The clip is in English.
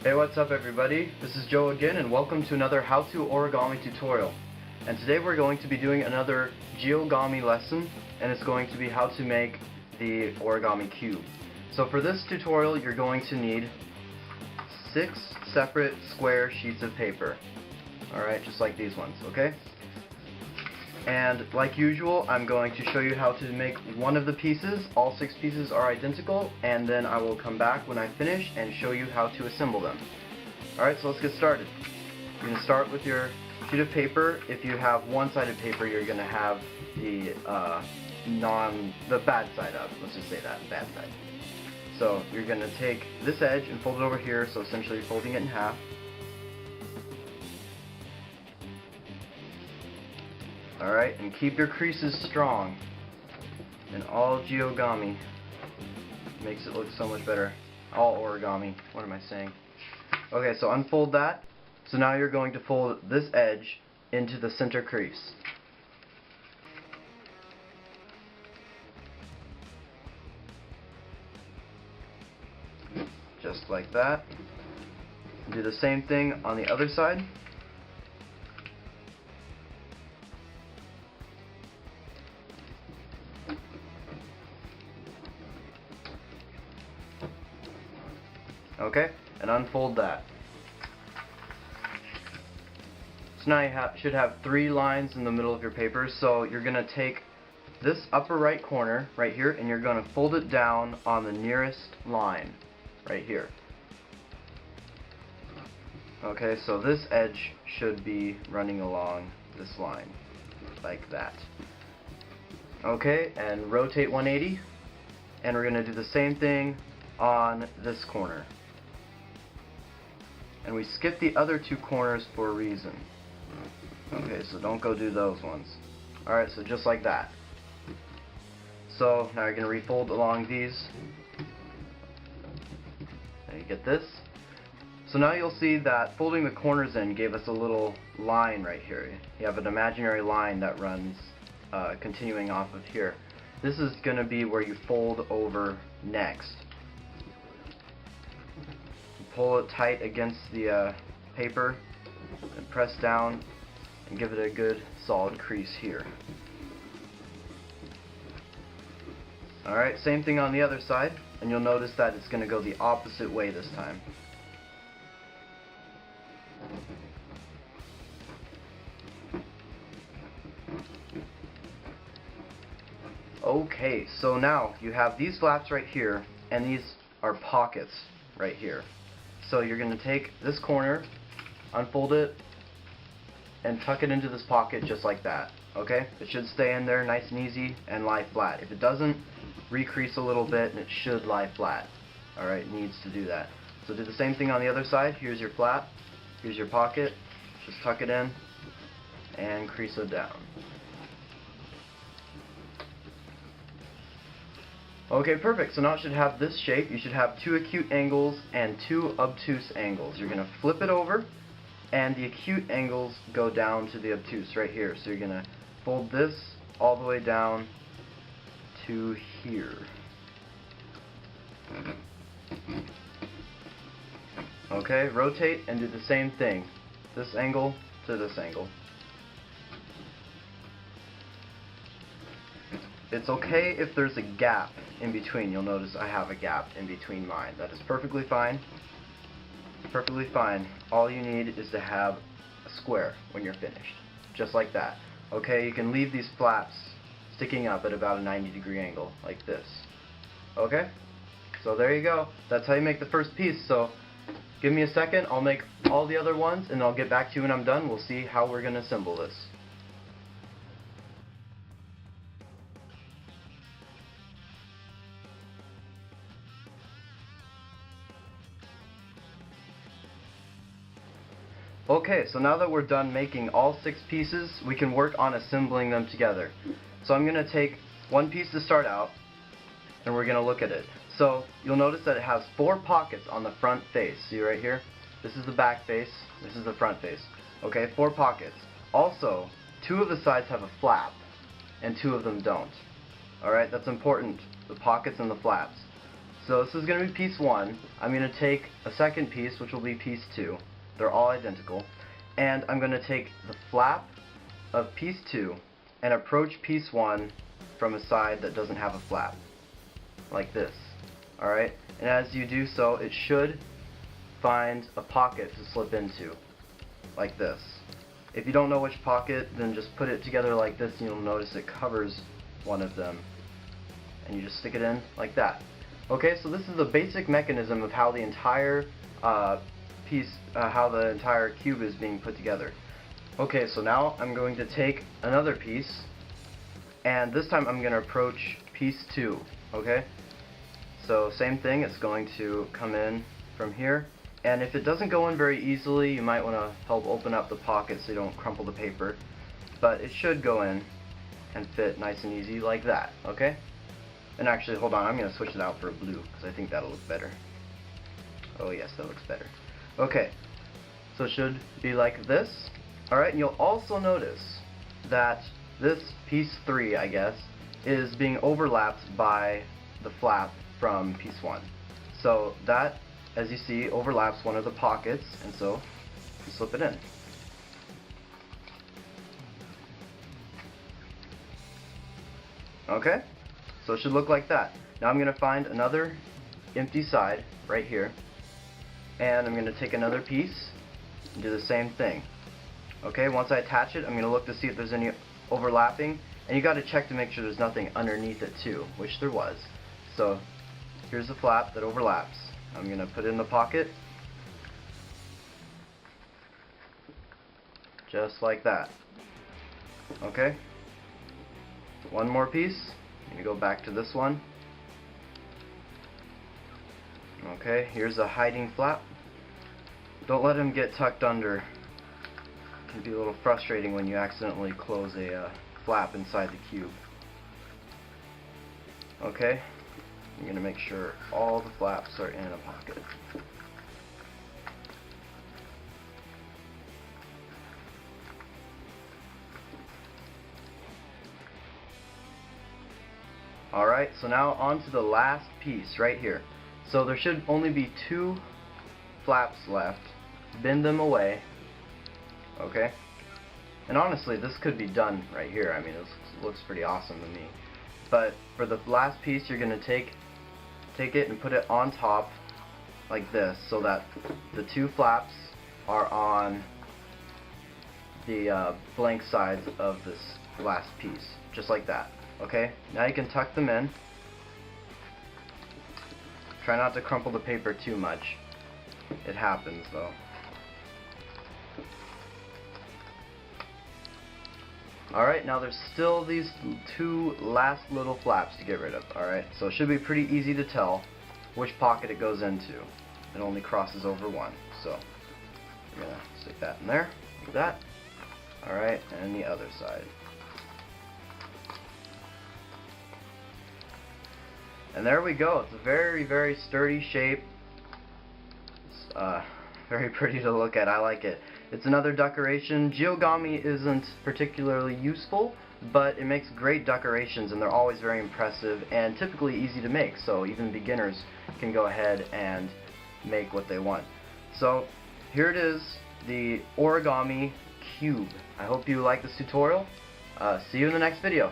Hey, what's up everybody? This is Joe again and welcome to another How to Origami tutorial. And today we're going to be doing another Geogami lesson, and it's going to be how to make the Origami Cube. So for this tutorial you're going to need 6 separate square sheets of paper. Alright, just like these ones, okay? And like usual, I'm going to show you how to make one of the pieces. All 6 pieces are identical, and then I will come back when I finish and show you how to assemble them. Alright, so let's get started. You're going to start with your sheet of paper. If you have one-sided paper, you're going to have the bad side up. Let's just say that, bad side. So you're going to take this edge and fold it over here, so essentially you're folding it in half. Alright, and keep your creases strong. And all Geogami makes it look so much better. All origami, what am I saying? Okay, so unfold that. So now you're going to fold this edge into the center crease. Just like that. Do the same thing on the other side. Okay, and unfold that. So now you should have 3 lines in the middle of your paper. So you're going to take this upper right corner right here and you're going to fold it down on the nearest line right here. Okay, so this edge should be running along this line like that. Okay, and rotate 180, and we're going to do the same thing on this corner. And we skip the other 2 corners for a reason. Okay, so don't go do those ones. Alright, so just like that. So now you're going to refold along these. And you get this. So now you'll see that folding the corners in gave us a little line right here. You have an imaginary line that runs continuing off of here. This is going to be where you fold over next. Pull it tight against the paper and press down and give it a good solid crease here. Alright, same thing on the other side, and you'll notice that it's going to go the opposite way this time. Okay, so now you have these flaps right here, and these are pockets right here. So you're going to take this corner, unfold it, and tuck it into this pocket just like that. Okay? It should stay in there nice and easy and lie flat. If it doesn't, recrease a little bit and it should lie flat. Alright, needs to do that. So do the same thing on the other side. Here's your flap. Here's your pocket. Just tuck it in and crease it down. Okay, perfect. So now it should have this shape. You should have 2 acute angles and 2 obtuse angles. You're going to flip it over, and the acute angles go down to the obtuse right here. So you're going to fold this all the way down to here. Okay, rotate and do the same thing. This angle to this angle. It's okay if there's a gap in between. You'll notice I have a gap in between mine. That is perfectly fine. Perfectly fine. All you need is to have a square when you're finished. Just like that. Okay, you can leave these flaps sticking up at about a 90-degree angle, like this. Okay? So there you go. That's how you make the first piece. So give me a second. I'll make all the other ones, and I'll get back to you when I'm done. We'll see how we're going to assemble this. Okay, so now that we're done making all 6 pieces, we can work on assembling them together. So I'm going to take one piece to start out, and we're going to look at it. So you'll notice that it has 4 pockets on the front face. See right here? This is the back face, this is the front face. Okay, 4 pockets. Also, 2 of the sides have a flap, and 2 of them don't. Alright, that's important, the pockets and the flaps. So this is going to be piece 1. I'm going to take a second piece, which will be piece 2. They're all identical. And I'm going to take the flap of piece 2 and approach piece 1 from a side that doesn't have a flap. Like this. Alright? And as you do so, it should find a pocket to slip into. Like this. If you don't know which pocket, then just put it together like this and you'll notice it covers one of them. And you just stick it in like that. Okay, so this is the basic mechanism of how the entire how the entire cube is being put together. Okay, so now I'm going to take another piece, and this time I'm going to approach piece 2. Okay, so same thing. It's going to come in from here, and if it doesn't go in very easily, you might want to help open up the pocket so you don't crumple the paper. But it should go in and fit nice and easy like that. Okay. And actually, hold on, I'm going to switch it out for a blue, because I think that'll look better. Oh yes, that looks better. Okay, so it should be like this. Alright, and you'll also notice that this piece 3, I guess, is being overlapped by the flap from piece 1. So that, as you see, overlaps one of the pockets, and so you slip it in. Okay? So it should look like that. Now I'm going to find another empty side right here, and I'm going to take another piece and do the same thing. Okay, once I attach it, I'm going to look to see if there's any overlapping, and you got to check to make sure there's nothing underneath it too, which there was. So here's the flap that overlaps. I'm going to put it in the pocket, just like that. Okay, one more piece. I'm going to go back to this one. Okay, here's a hiding flap. Don't let him get tucked under. It can be a little frustrating when you accidentally close a flap inside the cube. Okay, I'm going to make sure all the flaps are in a pocket. Alright, so now on to the last piece right here. So there should only be 2 flaps left. Bend them away. Okay? And honestly, this could be done right here. I mean, this looks pretty awesome to me. But for the last piece, you're going to take it and put it on top like this, so that the 2 flaps are on the blank sides of this last piece. Just like that. Okay, now you can tuck them in. Try not to crumple the paper too much. It happens though. Alright, now there's still these 2 last little flaps to get rid of. Alright, so it should be pretty easy to tell which pocket it goes into. It only crosses over one. So I'm going to stick that in there, like that. Alright, and the other side. And there we go. It's a very, very sturdy shape. It's very pretty to look at. I like it. It's another decoration. Geogami isn't particularly useful, but it makes great decorations, and they're always very impressive and typically easy to make, so even beginners can go ahead and make what they want. So here it is, the Origami Cube. I hope you like this tutorial. See you in the next video.